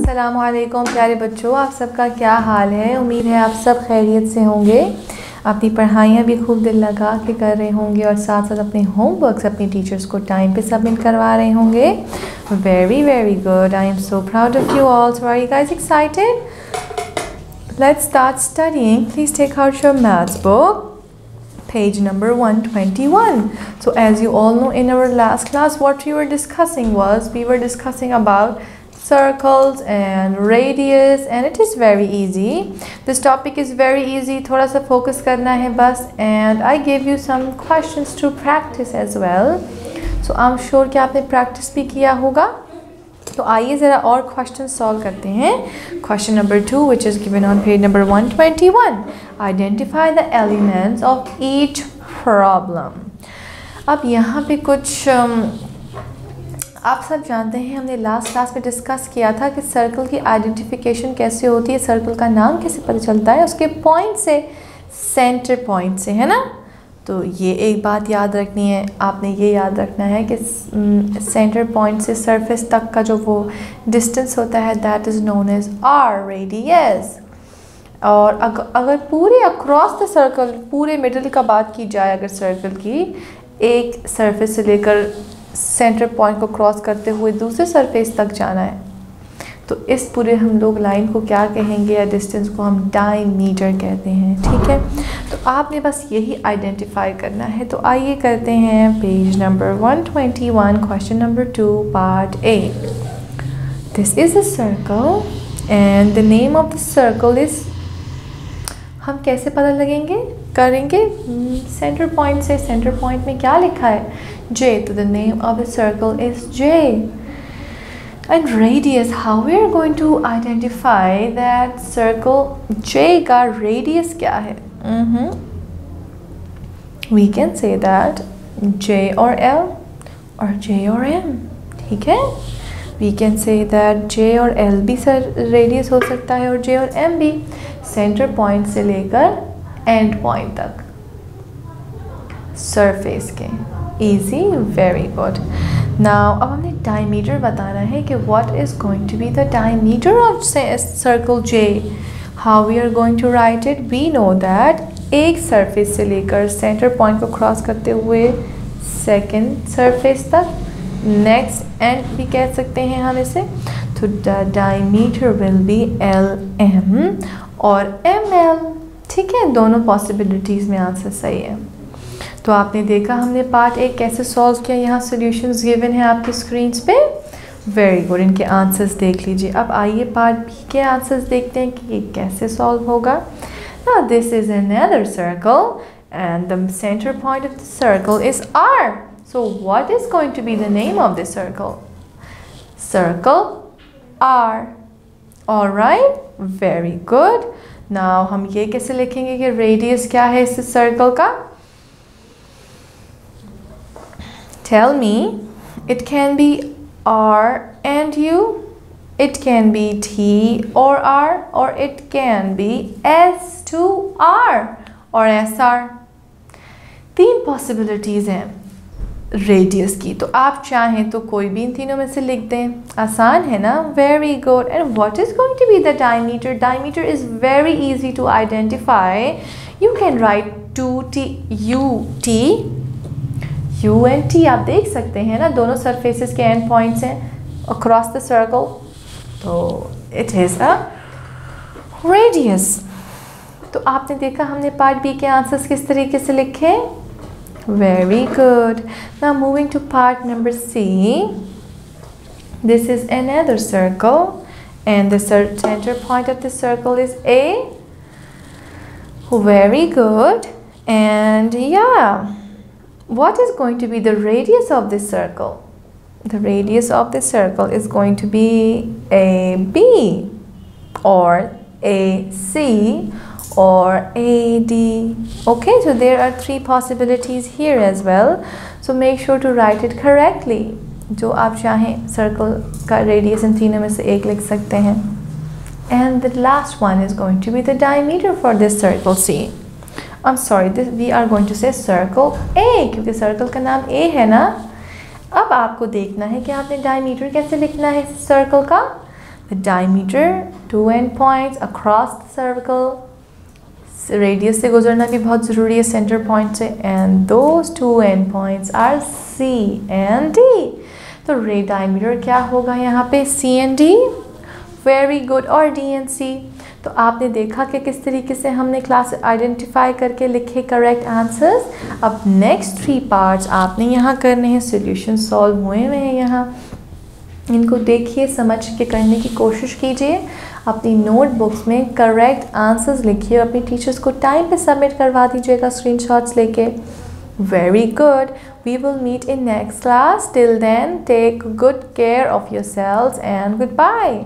अस्सलामुअलैकुम प्यारे बच्चों, आप सबका क्या हाल है। उम्मीद है आप सब खैरियत से होंगे। अपनी पढ़ाइयाँ भी खूब दिल लगा के कर रहे होंगे और साथ साथ अपने होमवर्क्स अपने टीचर्स को टाइम पे सबमिट करवा रहे होंगे। Very very good, I am so proud of you all. So are you guys excited? Let's start studying. Please take out your maths book, page number 121. So as you all know, in our last class what we were discussing about circles and radius, and it is very easy. This topic is very easy, थोड़ा सा focus करना है बस, and I gave you some questions to practice as well. So I'm sure कि आपने practice भी किया होगा। तो आइए ज़रा और क्वेश्चन सॉल्व करते हैं। Question number 2 which is given on page number 121. Identify the elements of each problem. अब यहाँ पे कुछ आप सब जानते हैं, हमने लास्ट क्लास में डिस्कस किया था कि सर्कल की आइडेंटिफिकेशन कैसे होती है, सर्कल का नाम कैसे पता चलता है, उसके पॉइंट से, सेंटर पॉइंट से, है ना। तो ये एक बात याद रखनी है, आपने ये याद रखना है कि सेंटर पॉइंट से सरफेस तक का जो वो डिस्टेंस होता है that is known as R radius. और अगर पूरे अक्रॉस द सर्कल, पूरे मिडल का बात की जाए, अगर सर्कल की एक सरफेस से लेकर सेंटर पॉइंट को क्रॉस करते हुए दूसरे सरफेस तक जाना है, तो इस पूरे हम लोग लाइन को क्या कहेंगे, या डिस्टेंस को हम डायमीटर कहते हैं। ठीक है, तो आपने बस यही आइडेंटिफाई करना है। तो आइए करते हैं page number 121, question number 2, part A. This is a circle and the name of the circle is, हम कैसे पता करेंगे सेंटर पॉइंट से। सेंटर पॉइंट में क्या लिखा है, J, तो the name of the circle is J। And radius, how we are going to identify that circle J का radius क्या है? We can say that J or L or J or M, ठीक है। We can say that J और L भी radius हो सकता है और J और M भी, सेंटर पॉइंट से लेकर एंड पॉइंट तक सरफेस के। Easy, very good. Now अब हमने diameter बताना है कि what is going to be the diameter of circle J. How we are going to write it? We know that एक सरफेस से लेकर सेंटर पॉइंट को क्रॉस करते हुए सेकेंड सरफेस तक, नेक्स्ट एंड भी कह सकते हैं हम इसे। तो diameter will be LM और ML। ठीक है, दोनों पॉसिबिलिटीज़ में आंसर सही है। तो आपने देखा हमने पार्ट ए कैसे सॉल्व किया, यहाँ सॉल्यूशंस गिवन है आपकी स्क्रीन्स पे। वेरी गुड, इनके आंसर्स देख लीजिए। अब आइए पार्ट बी के आंसर्स देखते हैं कि ये कैसे सॉल्व होगा। Now this is another circle and the centre point of the circle is R. So what is going to be the name of the circle? Circle R. Alright, very good. Now हम ये कैसे लिखेंगे कि radius क्या है इस circle का? Tell me. It can be R and U, it can be T or R, or it can be S to R or SR. 3 possibilities हैं रेडियस की, तो आप चाहें तो कोई भी इन तीनों में से लिख दें। आसान है ना? Very good. And what is going to be the diameter? Diameter is very easy to identify. You can write 2T UT, U and T आप देख सकते हैं ना, दोनों सरफेसेस के एंड पॉइंट्स हैं अक्रॉस द सर्कल, तो इट इज़ अ रेडियस। तो आपने देखा हमने पार्ट बी के आंसर्स किस तरीके से लिखे। Very good. Now moving to part number C. This is another circle and the centre point of the circle is A. Very good. And yeah, what is going to be the radius of this circle? The radius of this circle is going to be AB or AC or AD. Okay, so there are 3 possibilities here as well. So make sure to write it correctly. जो आप चाहें circle का radius इन तीनों में से एक लिख सकते हैं। And the last one is going to be the diameter for this circle C. I'm sorry, we are going to say circle A, क्योंकि सर्कल का नाम A है ना। अब आपको देखना है कि आपने डायमीटर कैसे लिखना है सर्कल का। The diameter, 2 end points across the circle. Radius से गुजरना भी बहुत ज़रूरी है सेंटर पॉइंट से, and those 2 end points are C and D. तो रे डायमीटर क्या होगा यहाँ पे? C and D. Very good. और D and C. तो आपने देखा कि किस तरीके से हमने क्लास आइडेंटिफाई करके लिखे करेक्ट आंसर्स. अब नेक्स्ट 3 पार्ट्स आपने यहाँ करने हैं. सॉल्यूशन सॉल्व हुए हैं यहाँ, इनको देखिए, समझ के करने की कोशिश कीजिए. अपनी नोटबुक्स में करेक्ट आंसर्स लिखिए, अपने टीचर्स को टाइम पे सबमिट करवा दीजिएगा स्क्रीनशॉट्स लेके. Very good. We will meet in next class. Till then, take good care of yourselves and goodbye.